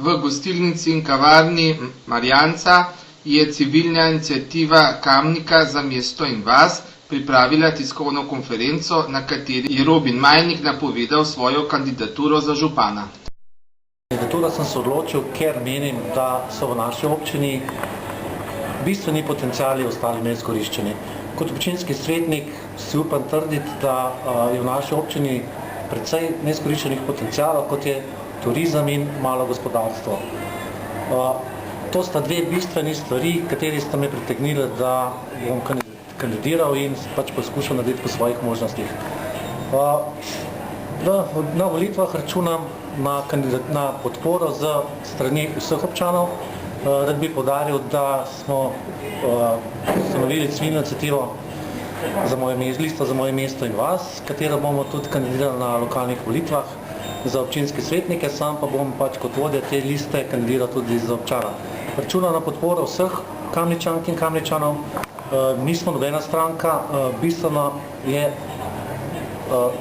V gostilnici in kavarni Marjanca je civilna iniciativa Kamnika za mesto in vas pripravila tiskovno konferenco, na kateri je Robin Majnik napovedal svojo kandidaturo za župana. Kandidaturo sem se odločil, ker menim, da so v naši občini bistveni potenciali ostali neizkoriščeni. Kot občinski svetnik si upam trditi, da je v naši občini precej neizkoriščenih potencialov, kot je turizem in malo gospodarstvo. To sta dve bistveni stvari, kateri sta me pritegnili, da bom kandidiral in pač poskušal narediti po svojih možnostih. Na volitvah računam na podporo z strani vseh občanov. Rad bi poudaril, da smo ustanovili civilno iniciativo za moje mesto in vas, katero bomo tudi kandidirali na lokalnih volitvah za občinske svetnike, sam pa bom pač kot vodja te liste kandidiral tudi za občana. Računam na podporo vseh Kamničank in Kamničanov. Nismo nobena stranka, bistveno je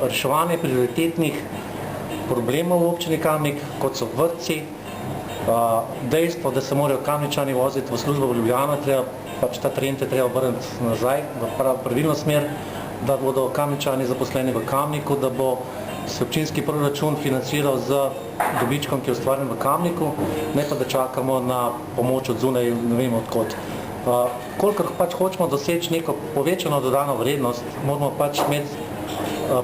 reševanje prioritetnih problemov v občini Kamnik, kot so vrtci, dejstvo, da se morajo Kamničani voziti v službo v Ljubljano, pač ta trend je treba obrniti nazaj v pravilno smer, da bodo Kamničani zaposleni v Kamniku, da bo se občinski proračun financiral z dobičkom, ki je ustvarjen v Kamniku, ne pa da čakamo na pomoč od zunaj, ne vem odkot. Kolikor pač hočemo doseči neko povečano dodano vrednost, moramo pač imeti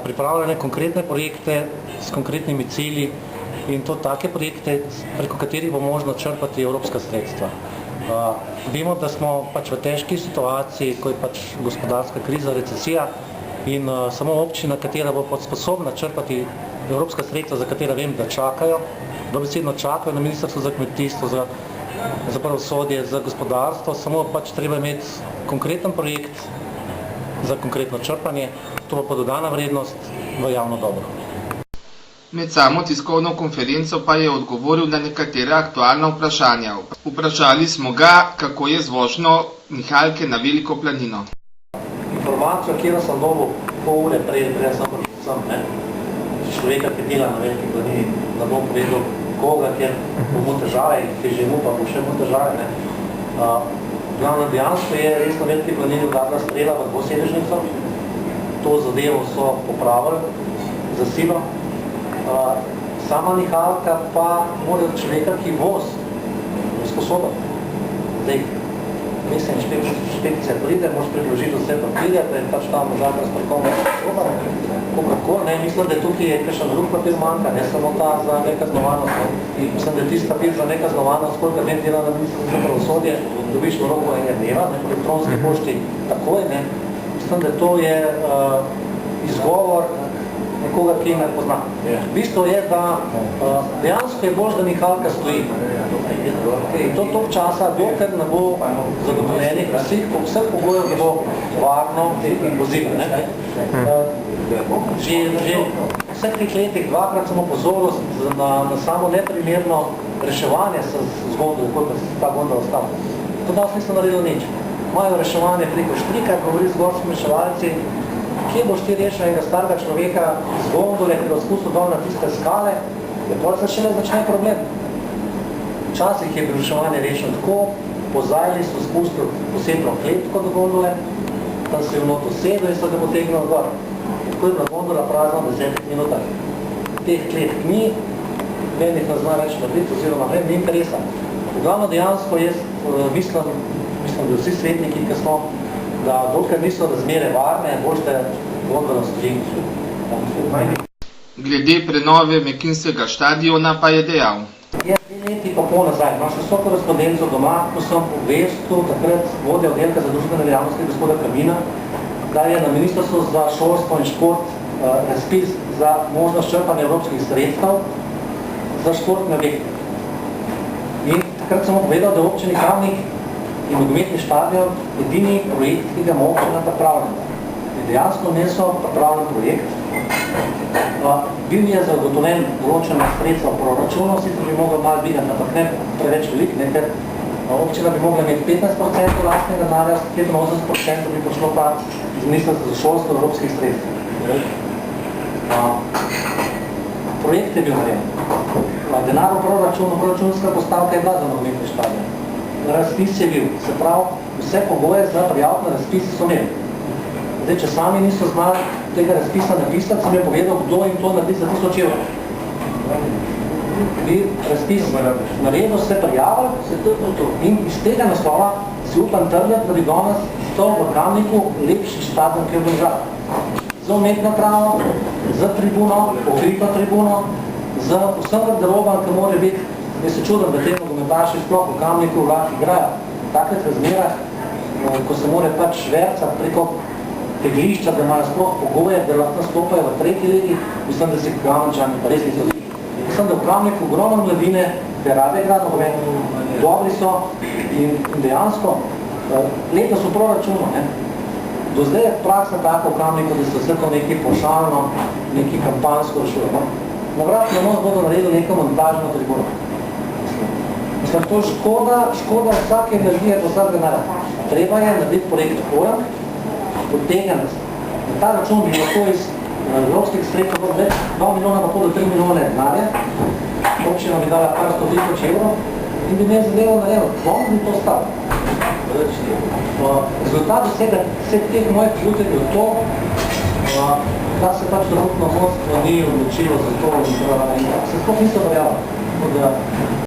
pripravljene konkretne projekte s konkretnimi cilji in to take projekte, preko katerih bo možno črpati evropska sredstva. Vemo, da smo pač v težki situaciji, ko je pač gospodarska kriza, recesija, in samo občina, katera bo sposobna črpati evropska sredstva, za katera vem, da čakajo, dobesedno čakajo na Ministrstvo za kmetijstvo, za pravosodje, za gospodarstvo, samo pač treba imeti konkreten projekt za konkretno črpanje, to pa dodana vrednost v javno dobro. Med samo tiskovno konferenco pa je odgovoril na nekatera aktualna vprašanja. Vprašali smo ga, kako je z vožnjo nihalke na Veliko planino. Informacijo, kjer sem dobil pol ure prej sem prišel sem, človeka, ki dela na Veliki planini, da bom povedal koga, kjer bo mu težave, ki že mu pa bo še mu težave. Glavno dejansko je res na Veliki planini vladna sprejela v dvosedežnico, to zadevo so popravili za silo. Sama nihalka pa mora človeka, ki voz, sposoben. Zdaj, mislim, inšpekcija pride, moraš predložiti vse papirje, da je pač tam možaka strokovna sposoba. Kako, mislim, da je tukaj kakšen drug papir manjka, ne samo ta za nekaznovanost. Mislim, da je tisti papir za nekaznovanost, koliko vem dela na Ministrstvu za pravosodje, dobiš v roku enega dneva, po elektronski pošti takoj, Mislim, da to je izgovor nekoga, ki me pozna. Bistvo je, da dejansko je bož, da nihalka stoji. To toliko časa, dokler ne bo zagotovljenih vseh pogojev, da bo varno in pozivno. Že vseh teh letih dvakrat sem opozoril na samo neprimerno reševanje s zgodov, koliko se ta gonda ostala. To danes nisem naredil nič. Moje reševanje preko štrika, govori z gorskimi reševalci, kje boš ti rešil enega starega človeka z gondole, ki bo spustil dol na tiste skale, je potem začne problem. Včasih je reševanje rešeno tako, pozajli so spustili posebno kletko do gondole, tam se je v noto sedel in so ga potegnil gor. Tako je bila gondola prazna v 10 minutah. Teh kletk ni, meni jih ne zna več narediti, oziroma ni interesa. Glavno dejansko jaz mislim, da vsi svetniki, ki smo, da dokaj niso razmere varne, bošte gondola stoji. Glede prenove Mekinskega štadiona pa je dejal. Je 2 leti pa pol nazaj, imaš vso korespondenco doma, ko sem obvestil takrat vodja oddelka za družbene dejavnosti gospoda Kamina, da je na Ministrstvu za šolstvo in šport razpis za možnost črpanja evropskih sredstev za športne objekte. In takrat sem povedal, da v občini Kamnik in nogometni štadion edini projekt, ki ga ima občina pripravljena. Je dejansko meso pripravljen projekt. Bil je zagotovljen določena sredstva v proračunu, sicer bi mogel malo videti, ampak ne preveč velik, ker občina bi mogla imeti 15% lastnega denarja, 85% bi pošlo pa iz Ministrstva za šolstvo evropskih sredstev. Projekt je bil narejen. Denar v proračunu, proračunska postavka je bila za nogometni stadion. Razpis je bil, se pravi, vse pogoje za prijaviti na razpis so imeli. Zdaj, če sami niso znali tega razpisa napisati, sem je povedal, kdo jim to naredi za 1000 evrov. Bi razpis naredil, se prijavili, in iz tega naslova si upam trditi, da bi danes to v Kamniku lepši stadion, ki je v državi. Z umetno travo, z tribuno, pokrito tribuno, z vsem garderobom, ki mora biti, jaz se čudim, da te nogometaši sploh v Kamniku lahko igrajo. V takih razmerah, ko se mora pač švercati preko teglišča, da imajo sploh pogoje, da lahko nastopajo v tretji ligi, mislim, da si Kamničani pa res niso zdi. Mislim, da v Kamniku ogromno mladine, ki rade igrajo nogomet, dobri so in dejansko letos v proračunu, ne. Do zdaj je praksa tako v Kamniku, da se vse to nekaj pošalno, nekaj kampansko rešuje. Na vrat na nos bodo naredili neko montažno tribuno. Mislim, to škoda vsake energije do vsega denarja. Treba je narediti projekt Orang, odtegniti. Na ta račun bi lahko iz evropskih sredstev bilo več 2 milijona pa pol do 3 milijone denarja, občina bi dala par 100 000 evrov in bi imel zadevo naredil. Bom bi to stalo. Rezultat vseh teh mojih trudov je bil to, da se pač trenutno vodstvo ni odločilo za to in se sploh niso verjalo.